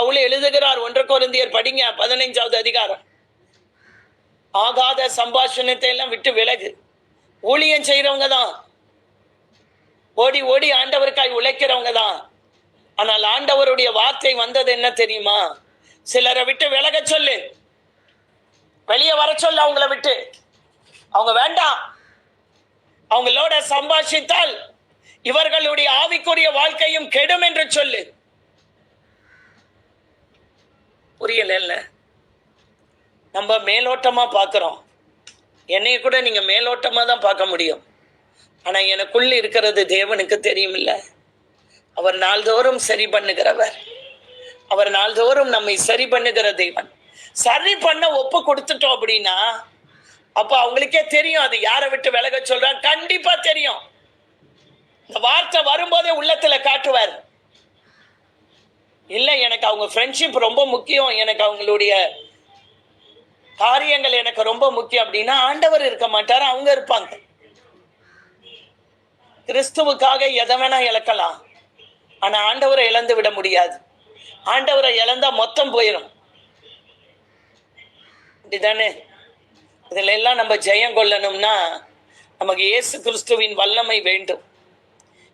பவுல் எழுதுகிறார், 1 கொரிந்தியர் படிங்க 15வது அதிகாரம். ஆகாத சம்பாஷணத்தை எல்லாம் விட்டு விலகு. ஊழியம் செய்யறவங்க தான், ஓடி ஓடி ஆண்டவருக்காய் உழைக்கிறவங்க தான். ஆனால் ஆண்டவருடைய வார்த்தை வந்தது என்ன தெரியுமா? சிலரை விட்டு விலக சொல்லு, வெளியே வர சொல்லு. அவங்கள விட்டு, அவங்க வேண்டாம். அவங்களோட சம்பாஷித்தால் இவர்களுடைய ஆவிக்குரிய வாழ்க்கையும் கெடும் என்று சொல்லு. புரியல? நம்ம மேலோட்டமா பார்க்கிறோம். என்னைய கூட நீங்க மேலோட்டமா தான் பார்க்க முடியும். ஆனா எனக்குள்ள இருக்கிறது தேவனுக்கு தெரியும் இல்ல. அவர் நாள்தோறும் சரி பண்ணுகிறவர். அவர் நாள்தோறும் நம்மை சரி பண்ணுகிற தேவன். சரி பண்ண ஒப்பு கொடுத்துட்டோம் அப்படின்னா அப்ப அவங்களுக்கே தெரியும் அது யாரை விட்டு விலக சொல்றாங்க. கண்டிப்பா தெரியும். இந்த வார்த்தை வரும்போதே உள்ளத்துல காட்டுவார். இல்ல, எனக்கு அவங்க ஃப்ரெண்ட்ஷிப் ரொம்ப முக்கியம், எனக்கு அவங்களுடைய காரியங்கள் எனக்கு ரொம்ப முக்கியம் அப்படின்னா ஆண்டவர் இருக்க மாட்டார், அவங்க இருப்பாங்க. கிறிஸ்துவுக்காக எதை வேணா இழக்கலாம், ஆனா ஆண்டவரை இழந்து விட முடியாது. ஆண்டவரை இழந்தா மொத்தம் போயிடும். அப்படிதானே? இதுல எல்லாம் நம்ம ஜெயம் கொள்ளணும்னா நமக்கு இயேசு கிறிஸ்துவின் வல்லமை வேண்டும்.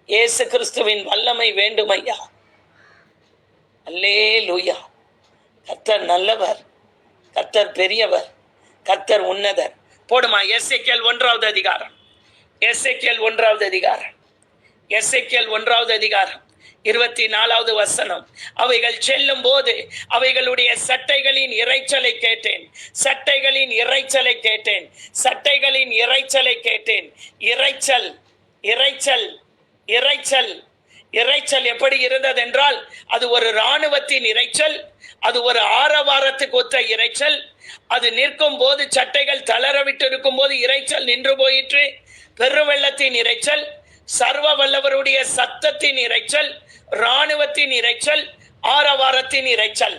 இயேசு கிறிஸ்துவின் வல்லமை வேண்டும் ஐயா. அல்லேலூயா. கர்த்தர் நல்லவர், கர்த்தர் பெரியவர், கர்த்தர் உன்னதர். போடுமா எசேக்கியேல் 1வது அதிகாரம். எசேக்கியேல் 1வது அதிகாரம். எசேக்கியேல் 1வது அதிகாரம் 24வது வசனம். அவைகள் செல்லும் போது அவைகளுடைய சட்டைகளின் இறைச்சலை கேட்டேன். சட்டைகளின் இறைச்சலை கேட்டேன். சட்டைகளின் இறைச்சலை கேட்டேன். இறைச்சல், இறைச்சல், இறைச்சல். இறைச்சல் எப்படி இருந்தது என்றால் அது ஒரு இராணுவத்தின் இறைச்சல். அது ஒரு ஆரவாரத்துக்கு ஒத்த இறைச்சல். அது நிற்கும் போது சட்டைகள் தளர விட்டு இருக்கும் போது இறைச்சல் நின்று போயிற்று. பெருவெள்ளத்தின் இறைச்சல், சர்வ வல்லவருடைய சத்தத்தின் இறைச்சல், இராணுவத்தின் இறைச்சல், ஆரவாரத்தின் இறைச்சல்.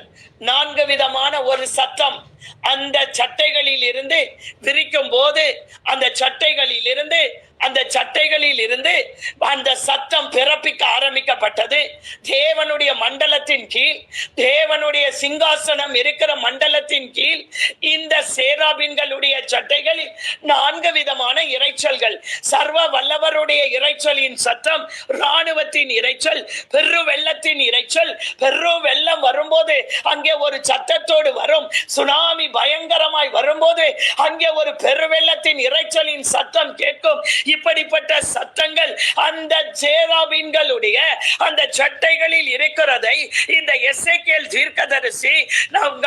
4 விதமான ஒரு சத்தம் அந்த சட்டைகளில் இருந்து விரிக்கும் போது அந்த சட்டைகளில் இருந்து அந்த சத்தம் பிறப்பிக்க ஆரம்பிக்கப்பட்டது. தேவனுடைய மண்டலத்தின் கீழ், தேவனுடைய சிங்காசனம் இருக்கிற மண்டலத்தின் கீழ் இந்த சேராபின்களுடைய சட்டைகளில் 4 விதமான இறைச்சல்கள். சர்வ வல்லவருடைய இறைச்சலின் சத்தம், இராணுவத்தின் இறைச்சல், பெரு வெள்ளத்தின் இறைச்சல். பெரு வெள்ளம் வரும்போது அங்கே ஒரு சத்தத்தோடு வரும். சுனாமி பயங்கரமாய் வரும்போது அங்கே ஒரு பெருவெள்ளத்தின் இறைச்சலின் சத்தம் கேட்கும். இப்படிப்பட்ட சத்தங்கள் அந்த சேராபீன்களுடைய அந்த சட்டைகளில் இருக்கிறதை இந்த எசேக்கியேல் தீர்க்கதரிசி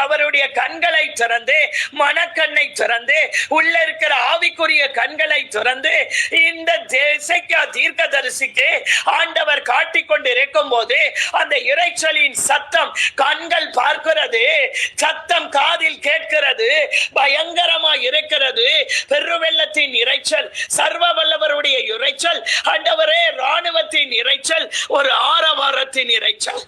அவருடைய கண்களை திறந்து, மனக்கண்ணை திறந்து, உள்ள இருக்கிற ஆவிக்குரிய கண்களை திறந்து இந்த எசேக்கியேல் தீர்க்கதரிசிக்கு ஆண்டவர் காட்டிக் கொண்டு இருக்கும் போது அந்த இறைச்சலின் சத்தம் கண்கள் பார்க்கிறது, சத்தம் காதில் கேட்கிறது, பயங்கரமா இருக்கிறது. பெருவெள்ளத்தின் இறைச்சல், சர்வ வல்லவருடைய இறைச்சல், ஆண்டவரே இராணுவத்தின் இறைச்சல், ஒரு ஆரவாரத்தின் இறைச்சல்.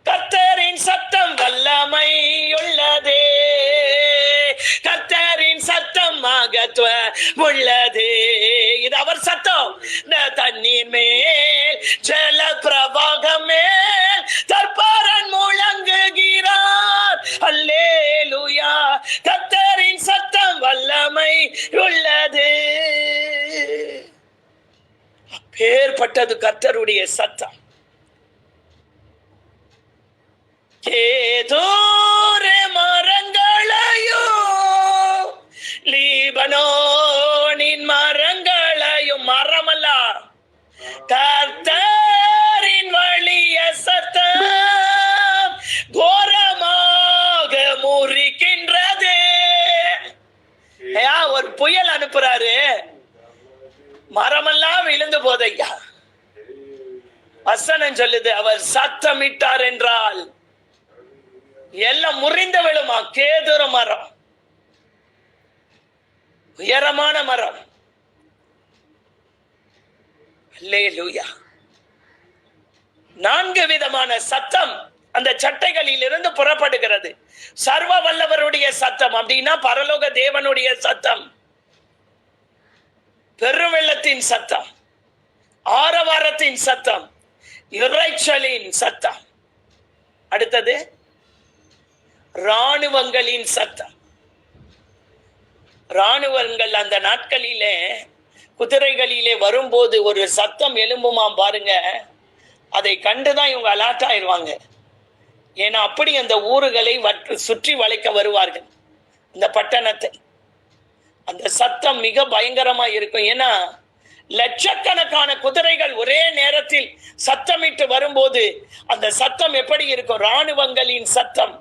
கர்த்தரின் சத்தம் வல்லமை உள்ளதே, கர்த்தரின் சத்தம் மகத்துவம் உள்ளதே. இது அவர் சத்தம். தண்ணீர் மேல் ஜல பிரவாகம் மேல் தற்பரன் முழங்குகிறார். அல்லேலூயா. கர்த்தரின் சத்தம் வல்லமை உள்ளது. அப்பேற்பட்டது கர்த்தருடைய சத்தம். கேதூரே மரங்களையும் லீபனோனின் மரங்களையும், மரமல்ல, கர்த்தரின் வழிய சத்தம் கோரமாக முறிக்கின்றதே. ஒரு புயல் அனுப்புறாரு, மரமெல்லாம் விழுந்து போதையா. வசனம் சொல்லுது, அவர் சத்தமிட்டார் என்றால் எல்லாம் முறிந்து விழுமா. கேதுர மரம், உயரமான மரம். அல்லேலூயா. 4 விதமான சத்தம் அந்த சட்டைகளில் இருந்து புறப்படுகிறது. சர்வ வல்லவருடைய சத்தம் அப்படின்னா பரலோக தேவனுடைய சத்தம், பெருவெள்ளத்தின் சத்தம், ஆரவாரத்தின் சத்தம், இறைச்சலின் சத்தம். அடுத்தது இராணுவங்களின் சத்தம். இராணுவங்கள் அந்த நாட்களிலே குதிரைகளிலே வரும்போது ஒரு சத்தம் எழும்புமாம் பாருங்க. அதை கண்டுதான் இவங்க அலர்ட் ஆயிடுவாங்க. ஏன்னா அப்படி அந்த ஊர்களை சுற்றி வளைக்க வருவார்கள் இந்த பட்டணத்தை. அந்த சத்தம் மிக பயங்கரமா இருக்கும். ஏன்னா லட்சக்கணக்கான குதிரைகள் ஒரே நேரத்தில் சத்தமிட்டு வரும்போது அந்த சத்தம் எப்படி இருக்கும்? இராணுவங்களின் சத்தம்.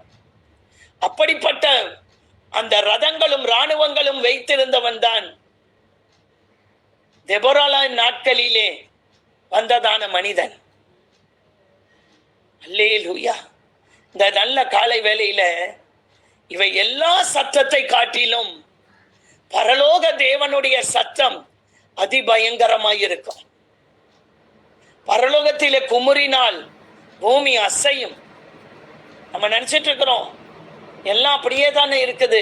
அப்படிப்பட்ட அந்த ரதங்களும் இராணுவங்களும் வைத்திருந்தவன் தான் தெபொராளின் நாட்களிலே வந்ததான மனிதன். அல்லேலூயா. இந்த நல்ல காலை வேளையில இவை எல்லா சத்தத்தை காட்டிலும் பரலோக தேவனுடைய சத்தம் அதிபயங்கரமாயிருக்கும். பரலோகத்திலே குமுறினால் பூமி அசையும். நம்ம நினைச்சிட்டு இருக்கிறோம் எல்லாம் அப்படியே தானே இருக்குது.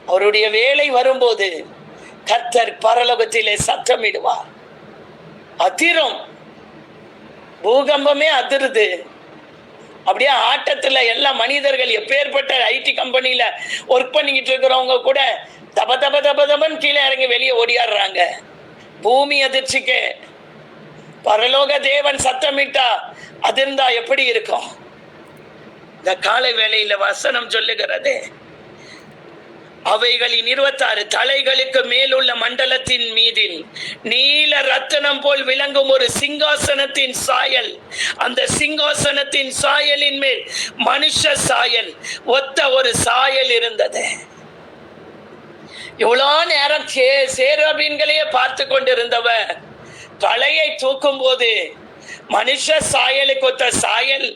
அவருடைய வேலை வரும்போது கர்த்தர் பரலோகத்திலே சத்தமிடுவார். அதிரும், பூகம்பமே அதிருது. அப்படியே ஆட்டத்துல எல்லா மனிதர்கள் எப்பேற்பட்ட ஐடி கம்பெனியில ஒர்க் பண்ணிக்கிட்டு இருக்கிறவங்க கூட தப தப தப தபன் கீழே இறங்கி வெளியே ஓடியாடுறாங்க. பூமி அதிர்ச்சிக்கு பரலோக தேவன் சத்தமிட்டா அதிர்ந்தா எப்படி இருக்கும்? இந்த காலை வேளையில வசனம் சொல்லுகிறது, அவைகளின் 26 தலைகளுக்கு மேலுள்ள மண்டலத்தின் மீதில் நீல ரத்தினம் போல் விளங்கும் ஒரு சிங்காசனத்தின் சாயல், அந்த சிங்காசனத்தின் சாயலின் மேல் மனுஷ சாயல் ஒத்த ஒரு சாயல் இருந்தது. இவ்வளோ நேரம் சேராபீன்களையே பார்த்து கொண்டிருந்தவர் தலையை தூக்கும் போது மனுஷ சாயலுக்கு ஒத்த சாயல்,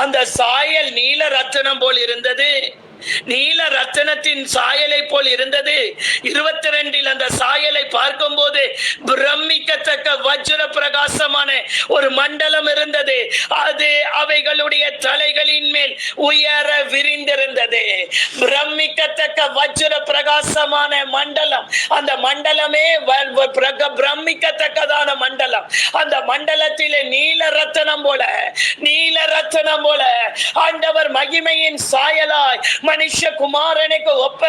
அந்த சாயல் நீல ரத்தினம் போல் இருந்தது. நீல ரத்தினத்தின் சாயலை போல் இருந்தது. 22 அந்த சாயலை பார்க்கும் போது பிரமிக்கத்தக்க வஜ்ர பிரகாசமான ஒரு மண்டலம் இருந்தது. அது அவைகளுடைய தலைகளின் மேல் உயர விரிந்திருந்தது. பிரமிக்கத்தக்க வஜ்ர பிரகாசமான மண்டலம். அந்த மண்டலமே பிரமிக்கத்தக்கதான மண்டலம். அந்த மண்டலத்திலே நீல ரத்தினம் போல, நீல ரத்தினம் போல ஆண்டவர் மகிமையின் சாயலாய் மனுஷ குமாரனுக்கு ஒப்ப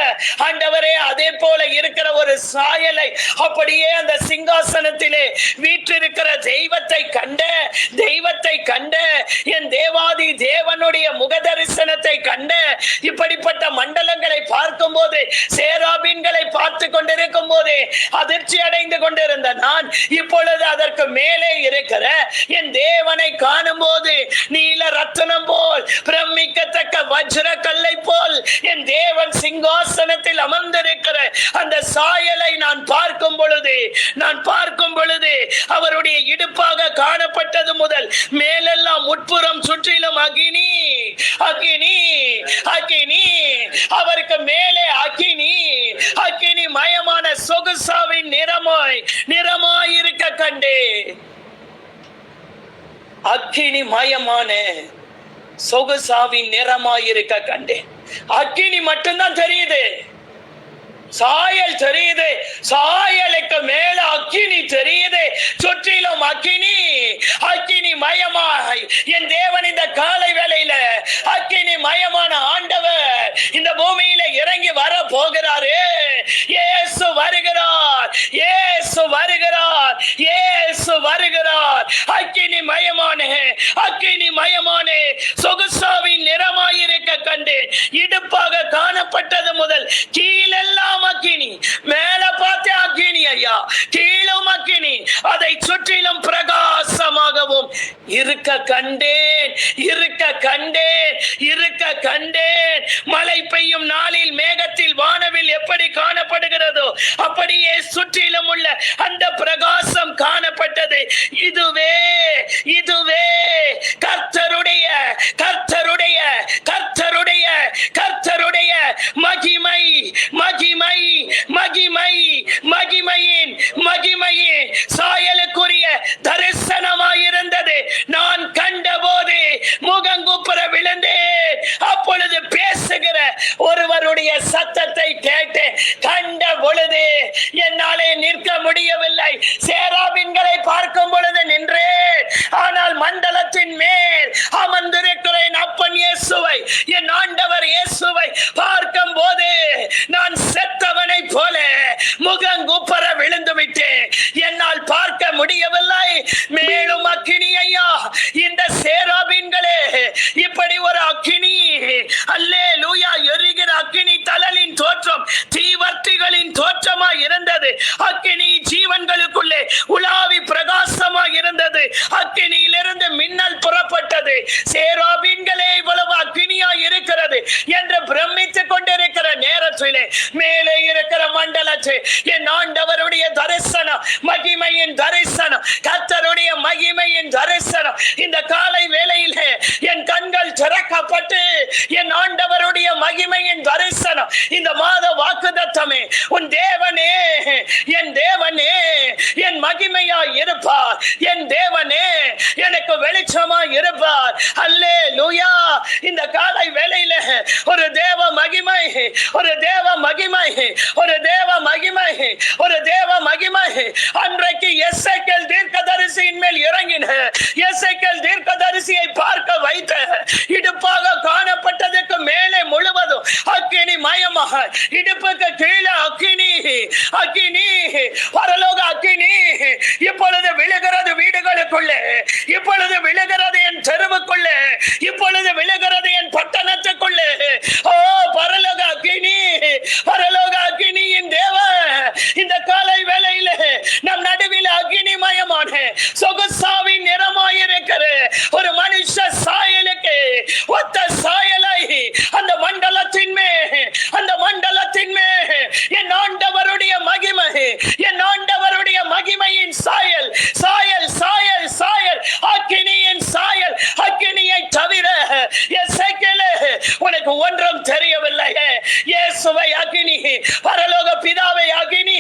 ஆண்டவரே அதே போல இருக்கிற ஒரு சாயலை அப்படியே அந்த சிங்காசனத்திலே வீற்றிருக்கிற தெய்வத்தை கண்ட என் தேவாதி தேவனுடைய முக தரிசனத்தை கண்ட. இப்படிப்பட்ட மண்டலங்களை பார்க்கும் போது, சேராபீன்களை பார்த்து கொண்டிருக்கும் போது அதிர்ச்சி அடைந்து கொண்டிருந்த நான் இப்பொழுது அதற்கு மேலே இருக்கிற என் தேவனை காணும் போது நீல ரத்தினம் போல் பிரமிக்கத்தக்க வஜ்ர கல்லை போல் என் தேவன் சிங்காசனத்தில் அமர்ந்திருக்கிற அந்த சாயலை நான் பார்க்கும் பொழுது அவருடைய இடுப்பாக காணப்பட்டது முதல் மேலெல்லாம் உட்புறம் சுற்றிலும் அக்கினி அக்கினி அக்கினி, அவருக்கு மேலே அக்கினி மயமான சொகுசாவின் நிறமாய் இருக்க கண்டே. அக்கினி மயமான சொகுசாவின் நிறமாயிருக்க கண்டேன். அக்கினி மட்டும்தான் தெரியுது, சாயல் தெரியுது, சாயலுக்கு மேல அக்கினி தெரியுது, சுற்றிலும் அக்கினி மயமாய் என் தேவன் இந்த காலை வேளையில அக்கினி மயமான ஆண்டவர் இந்த பூமியில இறங்கி வர போகிறாரு. இயேசு வருகிறார், இயேசு வருகிறார், இயேசு வருகிறார். அக்கினி மயமான சொகுசாவின் நிறமாயிருக்க கண்டேன். இடுப்பாக காணப்பட்டது முதல் கீழெல்லாம் அக்கினி, மேல பார்த்து அக்கினி ஐயா, கீழும் அக்கினி, அதை சுற்றிலும் பிரகாசமாகவும் இருக்க கண்டேன். மழை பெய்யும் நாளில் மேகத்தில் வானவில் எப்படி காணப்படுகிறதோ அப்படியே சுற்றிலும் உள்ள அந்த பிரகாசம் காணப்பட்டது. இதுவே கர்த்தருடைய மகிமையின் சாயலுக்குரிய தரிசனமாயிருந்தது. நான் கண்டபோது முகங்குப்புற விழுந்தேன். அப்பொழுது பேசுகிற ஒருவருடைய சத்தத்தை கேட்டு கண்ட பொழுது என்னாலே நிற்க முடியவில்லை. சேராபீன்களை பார்க்கும் பொழுது நின்றேன், ஆனால் மண்டலத்தின் முகங்குப்புற விழுந்து விட்டேன், என்னால் பார்க்க முடியவில்லை. மேலும் அக்கினி ஐயா, இந்த சேராபீன்களே இப்படி ஒரு அக்கினி, அல்லேலூயா, எரிகிற அக்கினி தழலின் தோற்றம் தீவர்த்திகளின் தோற்றமாய் இருந்தது. அக்கினி ஜீவன்களுக்குள்ளே உலாவி பிரகாசமாய் இருந்தது. அக்கினியிலிருந்து மின்னல் புறப்பட்டது. சேராபீன்களே இவ்வளவு அக்கினியாய் இருக்கிறது என்று பிரமித்துக் கொண்டிருக்கிற நேரத்திலே மேலே இருக்கிற மண்டலத்தில் என் ஆண்டவருடைய தரிசனம், மகிமையின் தரிசனம், கர்த்தருடைய மகிமையின் தரிசனம் இந்த காலை வேளையிலே என் கண்கள் திறக்கப்பட்டு என் ஆண்டவருடைய மகிமையின் தரிசனம், இந்த மாத வாக்குத்தத்தமே, உன் தேவனே, என் தேவனே என் மகிமையாய் இருப்பார், என் தேவனே எனக்கு வெளிச்சமாய் இருப்பார். அல்லேலூயா. இந்த காலை வேளையிலே ஒரு தேவ மகிமை, ஒரு தேவ மகிமை, ஒரு தேவ மகிமை, ஒரு தேவ மகிமை அன்றைக்கு எசேக்கியேல் தீர்க்கதரிசியின் மேல் இறங்கின. எசேக்கியேல் தீர்க்கதரிசியை பார்க்க வைத்த இடுப்பாக காணப்பட்டதுக்கு மேலே முழுவதும் அக்கினி மயமாக, இடுப்புக்கு கீழே அக்கினி, அக்கினி, பரலோக அக்கினி இப்பொழுது விழுகிறது வீடுகளுக்குள்ளே, இப்பொழுது விழுகிறது என் தெருவுக்குள்ளே, இப்பொழுது விழுகிறது என் பட்டணத்துக்குள்ளே. ஓ பரலோக அக்கினி, பரலோக அக்கினியின் தேவன் இந்த காலை வேளையிலே நம் நடுவில் அக்கினிமயமான சொகுசாவின் நிறமாயிருக்கிற ஒரு மனுஷ சாயலுக்கு ஒத்த சாயலை அந்த மண்டலத்தின் மேல், அந்த மண்டலத்தின் மேல் என் ஆண்டவருடைய மகிமை, என் ஆண்டவருடைய மகிமையின் சாயல், சாயல், சாயல், சாயல், அக்கினியின் சாயல், அக்கினியை தவிர எசேக்கியேலே உனக்கு ஒன்றும் தெரியவில்லை. இயேசுவை அக்கினி, பரலோக பிதாவை அக்கினி,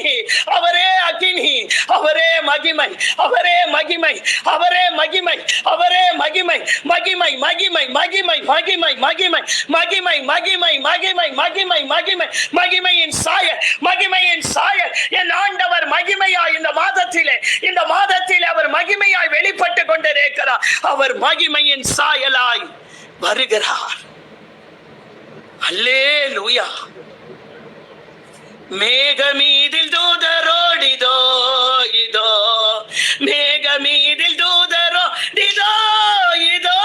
அவரே அக்கினி, அவரே மகிமை, அவரே மகிமை, அவரே மகிமை, அவரே மகிமை, மகிமை, மகிமை, மகிமை, மகிமை, மகிமை, மகிமை, மகிமை, மகிமை, மகிமை, மகிமை, மகிமையின் சாயல், மகிமையின் சாயல் என் ஆண்டவர் மகிமையாய் இந்த மாதத்திலே, இந்த மாதத்திலே அவர் மகிமையாய் வெளிப்பட்டு கொண்டிருக்கிறார். அவர் மகிமையின் சாயலாய் வருகிறார். அல்லேலூயா. மேகமீதில் தூதரோடிதோ, இதோ மேகமீதில் தூதரோடிதோ, இதோ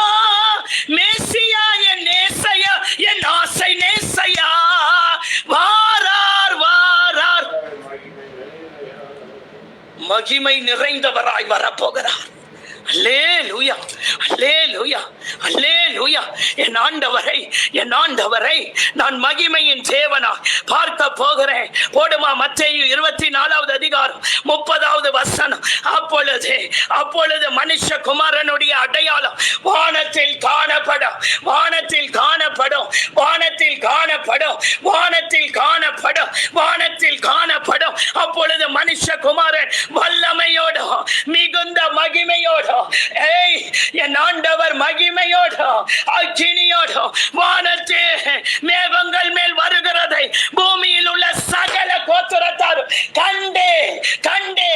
மேசியா என் நேசையா, என் ஆசை நேசையா, வாரார் வாரார், மகிமை நிறைந்தவராய் வரப்போகிறார். அல்லேலூயா, அல்லேலூயா, அல்லேலூயா. என் ஆண்டவரை, என் ஆண்டவரை நான் மகிமையின் தேவனாய் பார்க்க போகிறேன். போடுமா மத்தேயு 24வது அதிகாரம் 30வது வசனம். அப்பொழுது, அப்பொழுது மனுஷகுமாரனுடைய அடையாளம் வானத்தில் காணப்படும், வானத்தில் காணப்படும், வானத்தில் காணப்படும், வானத்தில் காணப்படும், வானத்தில் காணப்படும். அப்பொழுது மனுஷகுமாரன் வல்லமையோடு மிகுந்த மகிமையோடு, ஏய் என் ஆண்டவர் மகிமையோடு அக்கினியோடு வானத்தில் மேகங்கள் மேல் வருகிறதை பூமியில் உள்ள சகல கோத்திரத்தார் கண்டே கண்டே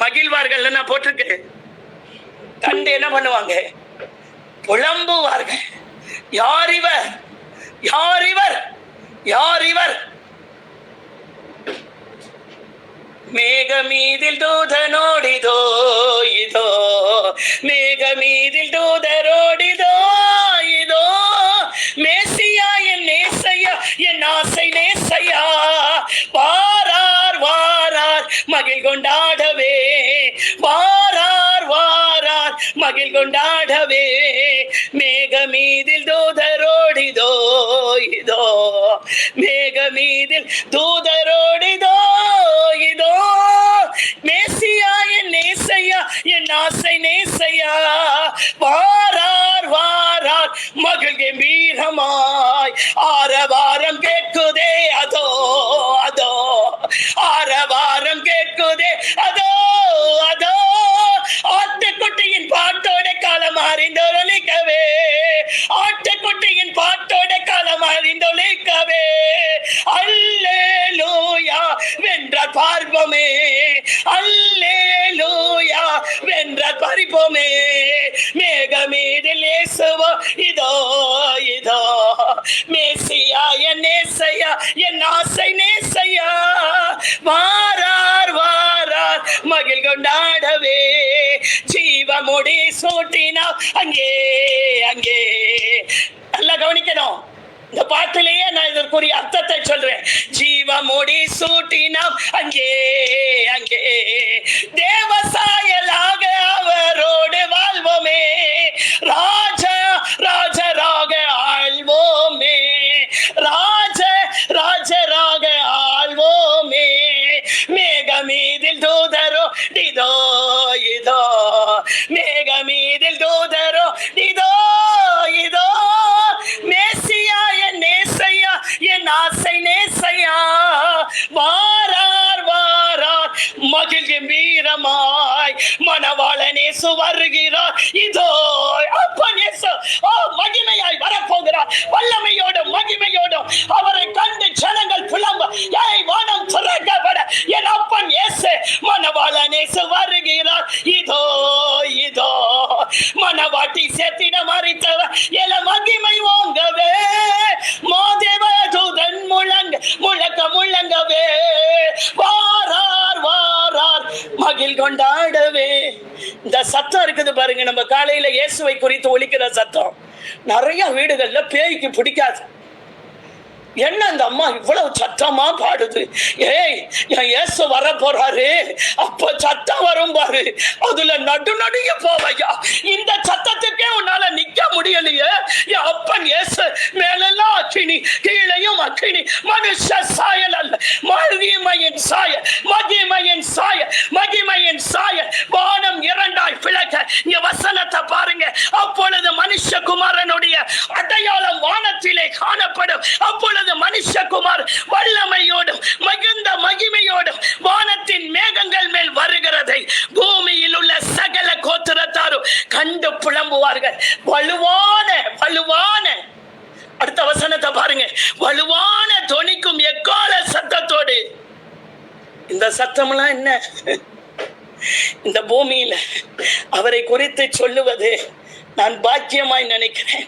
மகிழ்வார்கள். என்ன போட்டிருக்கு? கண்டு என்ன பண்ணுவாங்க? புலம்புவார்கள். யார் இவர், யார் இவர், யார் இவர்? மேகமீதில் தூதனோடிதோ, இதோ மேகமீதில் தூதரோடிதோ, இதோ மேசியா என் நேசையா, என் ஆசை நேசையா, வாரார் வாரார் மகிழ் கொண்டாடவே, வாரார் வாரார் மகிழ் கொண்டாடவே. மேகமீதில் தூதரோடிதோ, இதோ மேகமீதில் தூதரோடிதோ, இதோ மேசியா என் நேசையா, என் ஆசை நேசையா, வாரார் வாரார் மகிழ் கம்பீரமாய் ஆரவாரம் கேட்குதே, அதோ அதோ ஆரவாரம் கேட்குதே, அதோ அதோ ஆட்டுக்குட்டியின் பாட்டோட காலம் அறிந்தொழிக்கவே, ஆட்டுக்குட்டியின் பாட்டோட காலம் அறிந்தொழிக்கவே. அல்லேலூயா வென்றார் பார்ப்போமே, அல்லேலூயா வென்றார் பறிப்போமே. மேகமீதில் இயேசுவோ, இதோ இதோ மேசியா என் நேசையா, என் ஆசை நேசையா, மகிழ் கொண்டாடவே ஜீவ முடி சூட்டினார் அங்கே அங்கே. நல்லா கவனிக்கணும், இந்த பாட்டிலேயே நான் இதற்குரிய அர்த்தத்தை சொல்றேன். ஜீவ முடி சூட்டினாம் அங்கே அங்கே, தேவசாயலாக அவரோடு வாழ்வோமே, ராஜ ராஜராக ஆழ்வோமே, ராஜ ராஜராக ஆழ்வோமே. மேகமீதில் தூதரோ இதோ இதோ, மேகமீதில் தூதரோ இதோ இதோ, மேசியா என் நேசையா என் ஆசை நேசையா, வாரார் வாரார் மகிழ் கம்பீரமாய் மணவாளனேசு வருகிறார் இதோ. அப்பனேசு மகிமையாய் வரப்போகிறார், வல்லமையோடும் மகிமையோடும் அவரை கண்டு ஜனங்கள் புலம்ப, ஏய் வானம் திறக்கப்பட என் அப்பன் இயேசு மணவாளனேசு வருகிறார் இதோ இதோ. மணவாட்டி சேர்த்திட மறித்தவர் எல மகிமை ஓங்கவே, மாதேவ தூதன் முழக்க முழங்கவே, வாரார் வாரார் மகிழ் கொண்டாடவே. இந்த சத்தம் இருக்குது பாருங்க, நம்ம காலையில இயேசுவை குறித்து ஒலிக்கிற சத்தம் நிறைய வீடுகள்ல பேய்க்கு பிடிக்காது. என்ன அந்த அம்மா இவ்வளவு சத்தமா பாடுது? ஏய், என் இயேசு வர போறாரு, அப்ப சத்தம் வரும் பாரு, அதுல நடுநடுங்க போவையா. இந்த சத்தத்துக்கே உன்னால நிக்க முடியலையே. என் அப்பன் இயேசு மேலெல்லாம் அக்கினி, கீழையும் அக்கினி, மனுஷ சாயல் அல்ல, மகிமையின் சாயல், மகிமையின் சாயல், மகிமையின் சாயல். வானம் இரண்டாய் பிளக்க. இங்க வசனத்தை பாருங்க. அப்பொழுது மனுஷகுமாரனுடைய அடையாளம் வானத்திலே காணப்படும். அப்பொழுது மனுஷகுமார் வல்லமையோடும் மிகுந்த மகிமையோடும் வானத்தின் மேகங்கள் மேல் வருகிறதை பூமியில் உள்ள சகல கோத்திரத்தாரும் கண்டு புலம்புவார்கள். வலுவான வலுவான, அடுத்த வசனத்தை பாருங்க, வலுவான தொனிக்கும் எக்கால சத்தத்தோடு. இந்த சத்தம்லாம் என்ன? இந்த பூமியில அவரை குறித்து சொல்லுவது நான் பாக்கியமாய் நினைக்கிறேன்.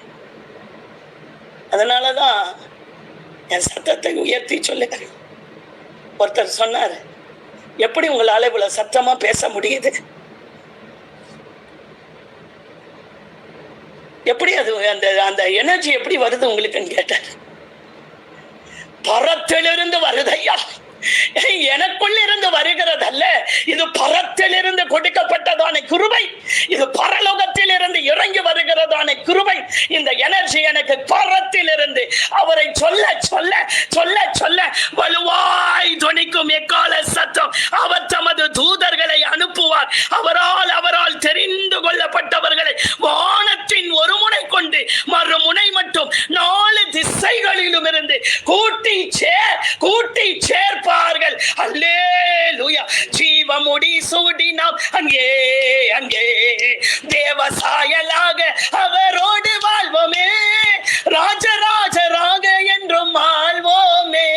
அதனாலதான் என் சத்தத்தை உயர்த்தி சொல்லுகிறேன். ஒருத்தர் சொன்னார், எப்படி உங்களால இவ்வளவு சத்தமா பேச முடியுது? எப்படி அது அந்த அந்த எனர்ஜி எப்படி வருது உங்களுக்குன்னு கேட்டார். பரத்திலிருந்து வருதையா, எனக்குள்ள இருந்து வருகிறது அல்ல, இது பரத்திலிருந்து கொடுக்கப்பட்டதான கிருபை, இது பரலோகத்தில் இருந்து இறங்கி வருகிறதான கிருபை. இந்த எனர்ஜி எனக்கு பரத்திலிருந்து அவரை சொல்ல சொல்ல சொல்ல சொல்ல வலுவாய் துணிக்கும் எக்கால சத்தம். அவர் தமது தூதர்களை அனுப்புவார், அவரால் தெரிந்து கொள்ளப்பட்டவர்களை வானத்தின் ஒரு முனை கொண்டு மறுமுனை மட்டும் 4 திசைகளிலும் இருந்து கூட்டி சேர்ப்பார்கள். அல்லேலூயா. ஜீவமுடி சூடினாம் அங்கே அங்கே, தேவசாயலாக அவரோடு வாழ்வோமே, ராஜராஜராக என்றும் வாழ்வோமே,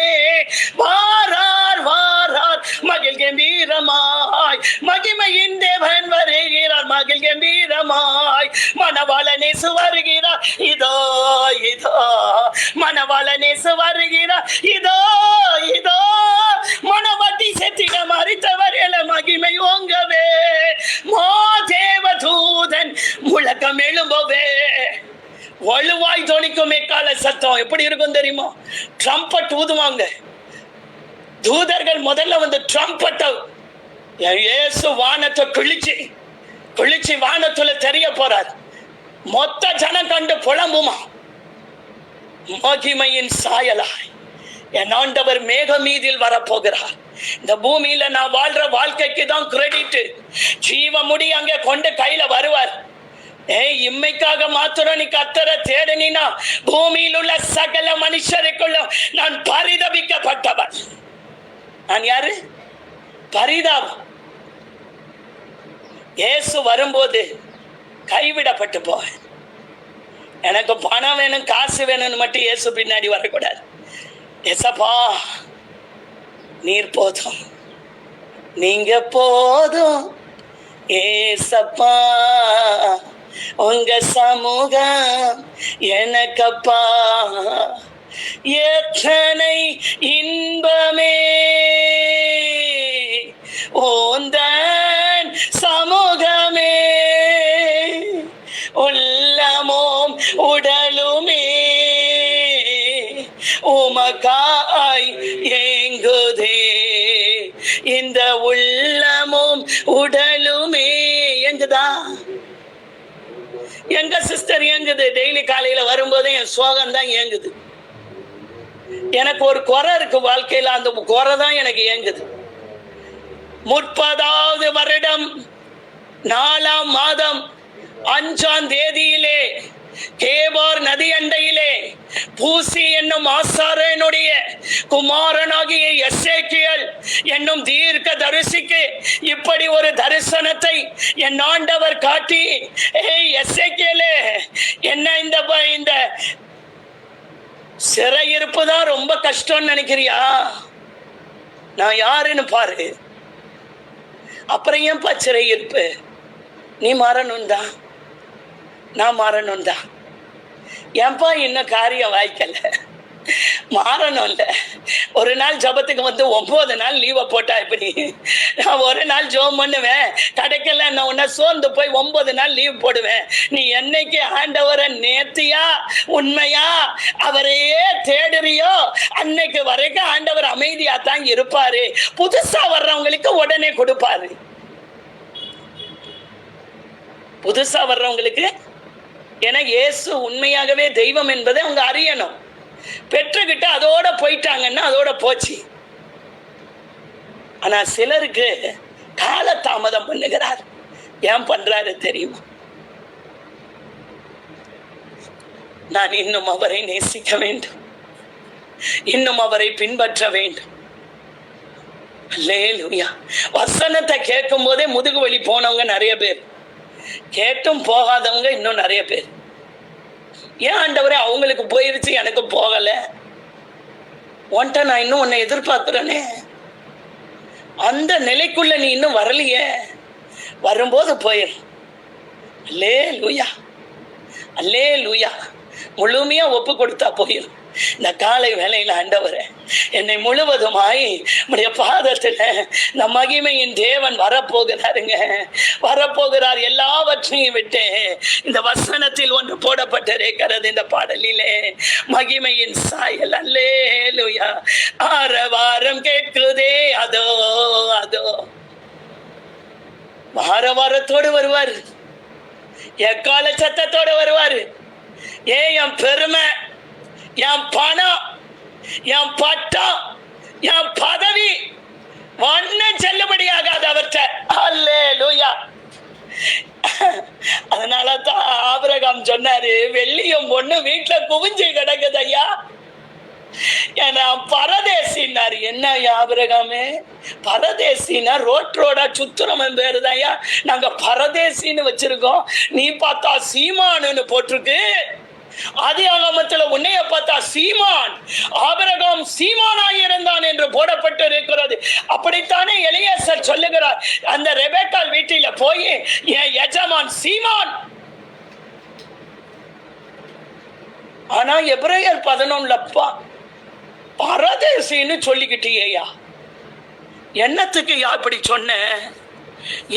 வாரார் வாரார் மகிழ் கம்பீரமாய் மகிமையின் தேவன் வருகிறார், மகிழ் கம்பீரமாய் மணவாளனேசு வருகிறார் இதோ இதோ, மணவாளனேசு வருகிறார் இதோ இதோ. மணவாட்டி செத்திட மறித்தவர் எல மகிமை ஓங்கவே, மாதேவ தூதன் முழக்கம் எழும்பவே. வலுவாய் தோணிக்கும் எக்கால சத்தம் எப்படி இருக்கும் தெரியுமா? ட்ரம்பட் ஊதுவாங்க தூதர்கள். முதல்ல வந்து ட்ரம்பட்டை இயேசு வானத்தை கிழிச்சு வானத்துல தெரிய போறார். மொத்த ஜனம் கண்டு புலம்புமா. மகிமையின் சாயலாய் என் ஆண்டவர் மேக மீதில் வரப்போகிறார். இந்த பூமியில நான் வாழ்ற வாழ்க்கைக்கு தான் கிரெடிட். ஜீவ முடி அங்கே கொண்டு கையில வருவார். இம்மைக்காக மாத்திரம் நீ கர்த்தரை தேடினா, பூமியில் உள்ள சகல மனுஷருக்குள்ள நான் பரிதபிக்கப்பட்டவன். நான் யாரு? பரிதாபம். இயேசு வரும்போது கைவிடப்பட்டு போவேன். எனக்கு பணம் வேணும், காசு வேணும்னு மட்டும் இயேசு பின்னாடி வரக்கூடாது. ஏசப்பா நீர் போதும், நீங்க போதும் ஏசப்பா, உங்க சமூகம் எனக்கப்பா, எத்தனை இன்பமே ஓந்த இந்த உள்ளமும் உடலுமே எங்குதா? எங்க சிஸ்டர் ஏங்குது? டெய்லி காலையில வரும்போதே என் சோகம் தான் ஏங்குது. எனக்கு ஒரு குறை இருக்கு வாழ்க்கையில, அந்த குறை தான் எனக்கு ஏங்குது. 30வது வருடம் 4ஆம் மாதம் 5ஆம் தேதியிலே கேபார் நதி அண்டையிலே பூசி என்னும் ஆசாரனுடைய குமாரனாகிய எசேக்கியேல் என்னும் தீர்க்க தரிசிக்கு இப்படி ஒரு தரிசனத்தை என் ஆண்டவர் காட்டி, ஏய் எசேக்கியேலே, என்ன இந்த சிறையிருப்பு தான் ரொம்ப கஷ்டம்னு நினைக்கிறியா? நான் யாருன்னு பாரு. அப்புறம் ஏன்பா சிறையிருப்பு? நீ மாறணும் தான், நான் மாறணும் தான். ஏன்பா இன்னும் காரியம் வாய்க்கல? மாறணும் இல்ல. ஒரு நாள் ஜபத்துக்கு வந்து 9 நாள் லீவை போட்டா இப்படி? நான் ஒரு நாள் ஜோம் பண்ணுவேன், கிடைக்கல நான் உன்ன சோர்ந்து போய் 9 நாள் லீவ் போடுவேன். நீ என்னைக்கு ஆண்டவரை நேர்த்தியா உண்மையா அவரையே தேடுறியோ அன்னைக்கு வரைக்கும் ஆண்டவர் அமைதியா தான் இருப்பாரு. புதுசா வர்றவங்களுக்கு உடனே கொடுப்பாரு. புதுசா வர்றவங்களுக்கு, ஏன்னா இயேசு உண்மையாகவே தெய்வம் என்பதை அவங்க அறியணும். பெற்றுக்கிட்டு அதோட போயிட்டாங்கன்னா அதோட போச்சு. ஆனா சிலருக்கு கால தாமதம் பண்ணுகிறார். ஏன் பண்றாரு தெரியுமா? நான் இன்னும் அவரை நேசிக்க வேண்டும், இன்னும் அவரை பின்பற்ற வேண்டும். அல்லேலூயா. வசனத்தை கேட்கும் போதே முதுகு வலி போனவங்க நிறைய பேர், கேட்டும் போகாதவங்க இன்னும் நிறைய பேர். ஏன் ஆண்டவரே அவங்களுக்கு போயிருச்சு எனக்கு போகல? உன்ட்ட நான் இன்னும் உன்னை எதிர்பார்க்கிறேனே. அந்த நிலைக்குள்ள நீ இன்னும் வரலையே. வரும்போது போயிரு. அல்லேலூயா, அல்லேலூயா. முழுமையா ஒப்பு கொடுத்தா போயிரு. இந்த காலை வேளையில ஆண்டவரே என்னை முழுவதுமாய் உடைய பாதத்துல இந்த மகிமையின் தேவன் வரப்போகிறாருங்க, வரப்போகிறார். எல்லாவற்றையும் விட்டு இந்த வசனத்தில் ஒன்று போடப்பட்டிருக்கிறது இந்த பாடலிலே, மகிமையின் சாயல். அல்லேலூயா. ஆரவாரம் கேட்குதே, அதோ அதோ. ஆரவாரத்தோடு வருவாரு, எக்கால சத்தத்தோடு வருவாரு. என் பெருமை, என் பணம், என் பட்டம், என் பதவி ஒன்னும் செல்லுபடியாகாது அவர்கிட்ட. அல்லேலூயா. அதனாலதான் ஆபிரகாம் சொன்னாரு, வெள்ளியும் பொண்ணு வீட்டுல குவிஞ்சு கிடக்குது ஐயா, ஏன்னா பரதேசின்னாரு. என்ன ஆபிரகாமே? பரதேசின்னா ரோடா சுத்துறோம் பேருதான் ஐயா நாங்க பரதேசின்னு வச்சிருக்கோம். நீ பார்த்தா சீமானுன்னு போட்டிருக்கு. ஆதியாகமத்துல உன்னைய பார்த்தா சீமான், ஆபிரகாம் சீமானாய் இருந்தான் என்று போடப்பட்டு இருக்கிறது. அப்படித்தானே எலியேசர் சொல்லுகிறார், அந்த ரெபெக்காள் வீட்டில போய் என் எஜமான் சீமான். ஆனா எபிரேயர் 11 பரதேசின்னு சொல்லிக்கிட்டியா? என்னத்துக்கு யா இப்படி சொன்ன?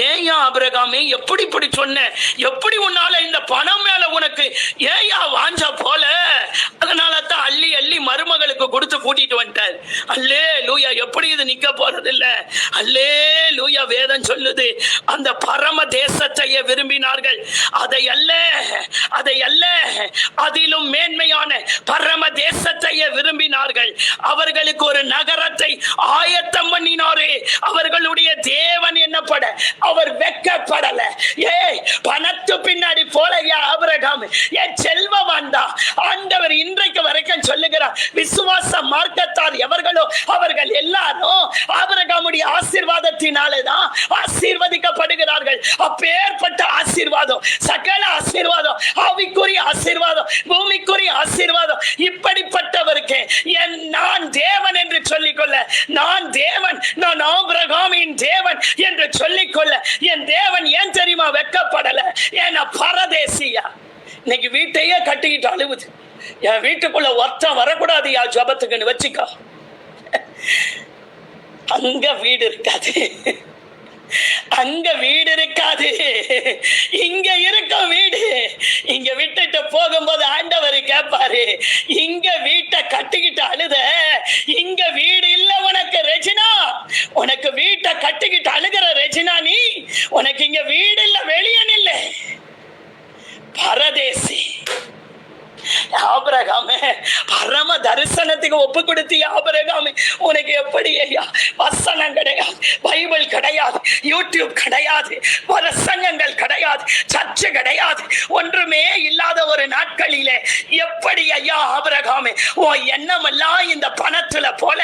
ஏயா ஆபிரகாமே எப்படி இப்படி சொன்ன? எப்படி உன்னால இந்த பணம் மேல உனக்கு ஏயா வாஞ்ச போல? அதனால தான் அள்ளி அள்ளி மருமகளுக்கு கொடுத்து கூட்டிட்டு வந்துட்டார். அல்லேலூயா. எப்படி இது நிக்க போறது இல்ல? அல்லேலூயா. வேதம் சொல்லுது, அந்த பரம தேசத்தையே விரும்பினார்கள், அதை அல்ல, அதை அல்ல, அதிலும் மேன்மையான பரம தேசத்தையே விரும்பினார்கள். அவர்களுக்கு ஒரு நகரத்தை ஆயத்தம் பண்ணினாரே. அவர்களுடைய தேவன் என்னப்பட அவர் வெட்கப்படல. ஏய், பணத்து பின்னாடி போலையா ஆபிரகாம்? என் செல்வம் தான் ஆண்டவர் இன்றைக்கு வரைக்கும் சொல்லுகிறார், விசுவாச மார்க்கத்தார் எவர்களோ அவர்கள் எல்லாரும் ஆபிரகாமுடைய ஆசீர்வாதத்தினாலே தான் ஆசீர்வதிக்கப்படுகிறார்கள். அப்பேற்பட்ட ஆசீர்வாதம், சகல ஆசீர்வாதம், ஆவிக்குரிய ஆசீர்வாதம், பூமிக்குரிய ஆசீர்வாதம் இப்படிப்பட்டவருக்கு நான் தேவன் என்று சொல்லிக்கொள்ள, நான் தேவன், நான் ஆபிரகாமின் தேவன் என்று சொல்லிக்கொள்ள என் தேவன் ஏன் தெரியுமா வெட்கப்படல? ஏன்னா பரதேசியா. இன்னைக்கு வீட்டையே கட்டிக்கிட்டு அழுவுது. என் வீட்டுக்குள்ள ஒருத்தன் வரக்கூடாது யா ஜபத்துக்குன்னு வச்சுக்கோ, அங்க வீடு இருக்காது. அங்க வீடு இருக்காது, இங்க இருக்கும் வீடு. இங்க விட்டுட்டு போகும்போது ஆண்டவர் கேட்பாரு, இங்க வீட்டை கட்டிக்கிட்டு அழுத, இங்க வீடு இல்ல உனக்கு ரெஜினா. உனக்கு வீட்டை கட்டிக்கிட்டு அழுகிற ரெஜினா நீ, உனக்கு இங்க வீடு இல்ல, வெளியே இல்ல, பரதேசி. ஆபிரகாமே, பரம தரிசனத்துக்கு ஒப்பு கொடுத்தி ஆபிரகாமே, உனக்கு எப்படி ஐயா வசனம் கிடையாது, பைபிள் கிடையாது, யூடியூப் கிடையாது, பிரசங்கங்கள் கிடையாது, சர்ச்சை கிடையாது, ஒன்றுமே இல்லாத ஒரு நாட்களிலே எப்படி ஐயா ஆபிரகாமே உன் எண்ணமெல்லாம் இந்த பணத்துல போல,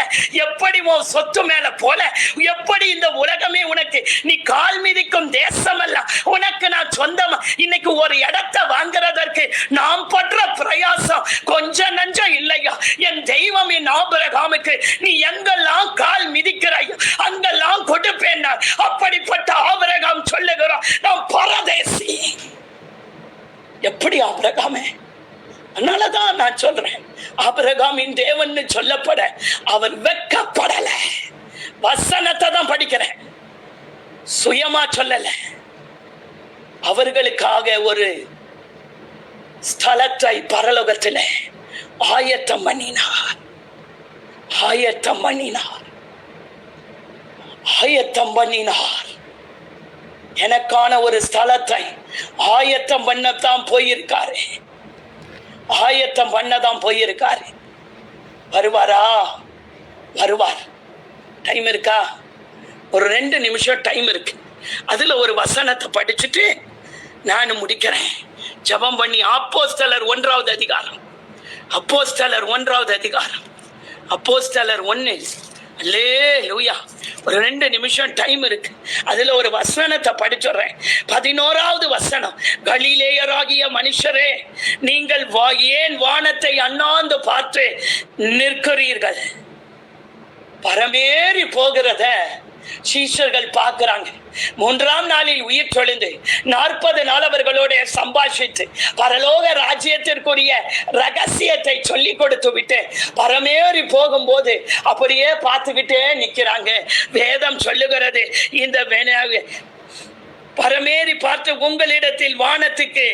எப்படி உன் சொத்து மேல போல, எப்படி இந்த உலகமே உனக்கு நீ கால் மிதிக்கும் தேசம் எல்லாம் உனக்கு நான் சொந்தமா. இன்னைக்கு ஒரு இடத்தை வாங்குறதற்கு நாம் பற்ற பிரயாசம் கொஞ்சம் நஞ்சம் இல்லையா? என் தெய்வம் என் ஆபிரகாமுக்கு நீ எங்கெல்லாம் கால் மிதிக்கிறாயோ அங்கெல்லாம் கொடுப்பேன். அப்படிப்பட்ட ஆபிரகாம் சொல்லுகிறான், நான் பரதேசி. எப்படி ஆபிரகாமே? அதனாலதான் நான் சொல்றேன், ஆபிரகாமின் தேவன் சொல்லப்பட அவன் வெட்கப்படல. வசனத்தை தான் படிக்கிறேன், சுயமா சொல்லல. அவர்களுக்காக ஒரு ஸ்தலத்தை பரலோகத்தில் ஆயத்தம் பண்ணினார், ஆயத்தம் பண்ணினார், ஆயத்தம் பண்ணினார். எனக்கான ஒரு ஸ்தலத்தை ஆயத்தம் பண்ணத்தான் போயிருக்காரு, ஆயத்தம் பண்ணதான் போயிருக்காரு. வருவாரா? வருவார். டைம் இருக்கா? ஒரு 2 நிமிஷம் டைம் இருக்கு. அதுல ஒரு வசனத்தை படிச்சுட்டு நான் முடிக்கிறேன். ஜெபம் பண்ணி அப்போஸ்தலர் 1வது அதிகாரம், அப்போஸ்தலர் 1வது அதிகாரம், அப்போஸ்தலர் 1. அல்லேலூயா. ஒரு 2 நிமிஷம் டைம் இருக்கு. அதுல ஒரு வசனத்தை படிச்சுறேன். 11வது வசனம், கலிலேயராகிய மனுஷரே, நீங்கள் ஏன் வானத்தை அண்ணாந்து பார்த்து நிற்கிறீர்கள்? பரமேறி போகிறத சீஷர்கள் பார்க்கிறாங்க. 3ஆம் நாளில் உயிர் தெழுந்து 40 நாள் அவர்களோட சம்பாஷித்து பரலோக ராஜ்யத்திற்குரிய ரகசியத்தை சொல்லி கொடுத்து விட்டு பரமேறி போகும்போது அப்படியே பார்த்துக்கிட்டே நிக்கிறாங்க. வேதம் சொல்லுகிறது, இந்த பரமேறி பார்த்து உங்களிடத்தில் வானத்துக்கு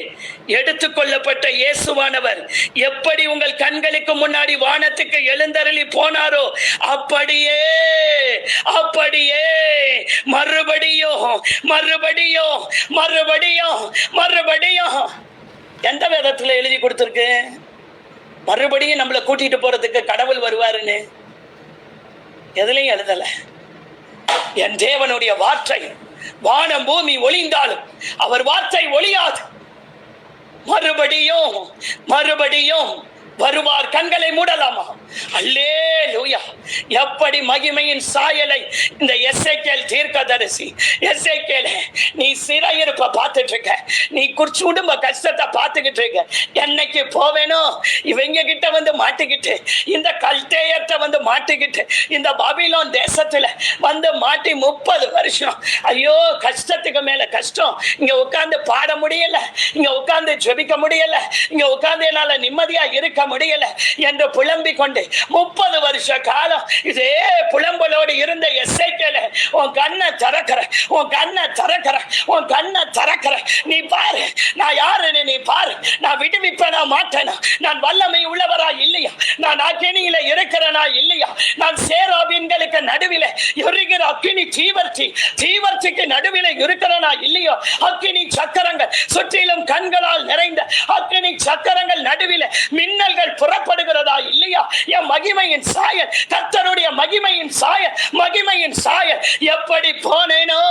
எடுத்துக்கொள்ளப்பட்ட இயேசுவானவர் எப்படி உங்கள் கண்களுக்கு முன்னாடி வானத்துக்கு எழுந்தருளி போனாரோ அப்படியே அப்படியே மறுபடியும் மறுபடியும் மறுபடியும் மறுபடியும். எந்த வேதத்துல எழுதி கொடுத்திருக்கு மறுபடியும் நம்மளை கூட்டிட்டு போறதுக்கு கடவுள் வருவாருன்னு? எதுலையும் எழுதல. என் தேவனுடைய வார்த்தை வானம் பூமி ஒளிந்தாலும் அவர் வார்த்தை ஒளியாது. மறுபடியும் மறுபடியும் வருவார். கண்களை மூடலாமா? அல்லேலூயா. எப்படி மகிமையின் சாயலை இந்த எசேக்கியேல் தீர்க்கதரிசி, எசேக்கியேல் நீ சிறையிருப்ப பார்த்துட்டு இருக்க, நீ குடும்ப கஷ்டத்தை பார்த்துக்கிட்டு இருக்க, என்னைக்கு போவேனோ இவங்க கிட்ட வந்து மாட்டிக்கிட்டு, இந்த கல்தேயத்தை வந்து மாட்டிக்கிட்டு, இந்த பாபிலோன் தேசத்துல வந்து மாட்டி 30 வருஷம், ஐயோ கஷ்டத்துக்கு மேல கஷ்டம், இங்க உட்கார்ந்து பாட முடியல, இங்க உட்கார்ந்து ஜெபிக்க முடியல, இங்க உட்கார்ந்து என்னால நிம்மதியா இருக்க முடியல என்று புலம்பிக் கொண்டு 30 வருஷ காலம் இதே புலம்பலோடு இருந்த எசேக்கியேல், உன் கண்ணை திறக்கிற, உன் கண்ணை திறக்கிற, உன் கண்ணை திறக்கிற, நீ பாரு நான் யாருன்னு நீ பாரு, நான் விடுவிப்பேனா மாட்டேனா, நான் வல்லமை உள்ளவரா இல்லையா, நான் அக்கினியில இருக்கிறனா இல்லையா, நான் சேராபீன்களுக்கு நடுவில் எரிகிற அக்கினி தீவர்த்திக்கு நடுவில் இருக்கிறனா இல்லையோ, அக்கினி சக்கரங்கள் சுற்றிலும் கண்களால் நிறைந்த அக்கினி சக்கரங்கள் நடுவில் மின்னல்கள் புறப்படுகிறதா இல்லையா, என் மகிமையின் சாயல், கர்த்தருடைய மகிமையின் சாயல், மகிமையின் சாயல். எப்படி போனேனோ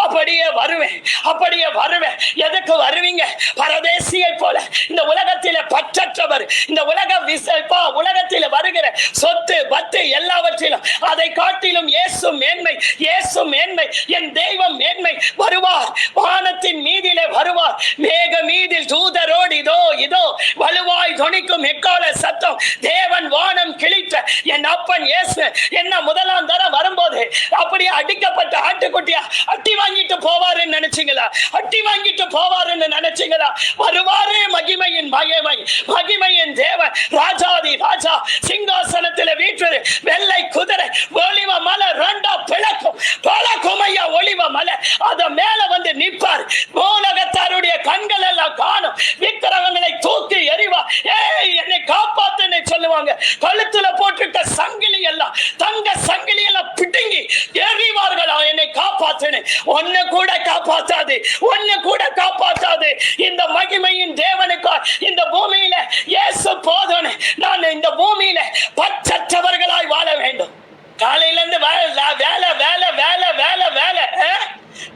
அப்படியே வருவேன், அப்படியே வருவேன். எதுக்கு வருவீங்க? பரதேசியை போல இந்த உலகத்தில பற்றற்றவர், இந்த உலகத்தில் வருகிற சொத்து பத்து எல்லாவற்றிலும் அதை காட்டிலும் இயேசு மேன்மை, இயேசு மேன்மை, என் தெய்வம் மேன்மை. வருவார், வானத்தின் மீதிலே வருவார், மேக மீதில் தூதரோடு இதோ இதோ வலுவாய் தொனிக்கும் எக்கால சத்தம். தேவன் வானம் கிழித்த என் அப்பன் இயேசு என்ன முதலாம் தரம் வரும்போது அப்படியே அடிக்கப்பட்ட ஆட்டுக்குட்டியா அட்டி வாங்கிட்டு போவாருன்னு நினைச்சீங்களா? அட்டி வாங்கிட்டு போவாருன்னு நினைச்சீங்களா? வருவாரே மகிமையின் மகிமை, மகிமையின் தேவன், ராஜாதி ராஜா, சிங்காசனத்தில் வீற்று வெள்ளை குதிரை, ஒளிவ மலை 2 பிளக்கும் ஐயா, ஒளிவ மலை அத மேல வந்து நிற்பார். உலகத்தாருடைய கண்கள் எல்லாம் காணும். விக்கிரகங்களை தூக்கி எறிவா. ஏய் என்னை காப்பாத்துன்னு சொல்லுவாங்க. கழுத்துல போட்டுட்ட சங்கிலி எல்லாம், தங்க சங்கிலி எல்லாம் பிடுங்கி எறிவார்களா என்னை காப்பாத்துன்னு. ஒன்னு கூட காப்பாத்தாது, ஒன்னு கூட காப்பாத்தாது. இந்த மகிமையின் தேவனுக்கா இந்த பூமியில இயேசு போதும். நான் இந்த பூமியில பற்றற்றவர்களாய் வாழ வேண்டும். காலையில இருந்து வேலை வேலை வேலை வேலை வேலை வேலை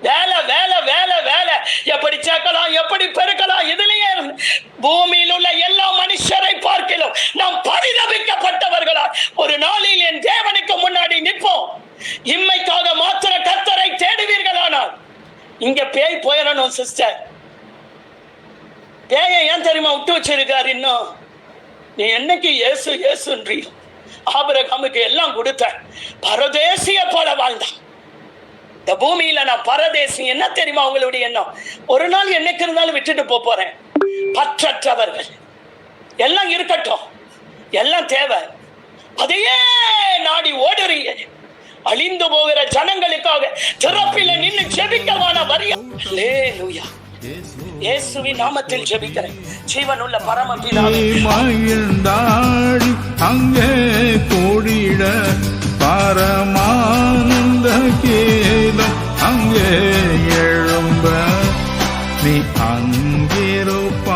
வேலை வேலை வேலை வேலை. எப்படி சேர்க்கலாம், எப்படி பெருக்கலாம், இதுலயே பூமியில் உள்ள எல்லா மனுஷரை பார்க்கலாம் நாம் பரிதபிக்கப்பட்டவர்களா ஒரு நாளில் என் தேவனுக்கு முன்னாடி நிற்போம். இம்மைக்காக மாத்திர கர்த்தரை தேடுவீர்களானால் இங்க பேய் போயிடணும் சிஸ்டர். பேயை ஏன் தெரியுமா விட்டு வச்சிருக்காரு? இன்னும் நீ என்னைக்கு இயேசு இயேசுன்றீ. ஆபிரகாமுக்கு எல்லாம் கொடுத்த பரதேசிய போல வாழ்ந்தான். இந்த பூமியில நான் பரதேசி. என்ன தெரியுமா உங்களுடைய எண்ணம்? ஒரு நாள் என்னைக்கு இருந்தாலும் விட்டுட்டு போறேன். பற்றற்றவர்கள் எல்லாம் இருக்கட்டும், எல்லாம் தேவை. அதையே நாடி ஓடுறீங்க. அழிந்து போகிற ஜனங்களுக்காக திறப்பில நின்று ஜெபிக்கவான வரியா. அல்லேலூயா. இயேசுவின் நாமத்தில் ஜெபிக்கிறேன். ஜீவனுள்ள பரமபிதாவே, மகிழ்ந்தாடி அங்கே கூடிட பரமானந்த கீதம் அங்கே எழும்ப நீ அங்கிருப்பாயோ.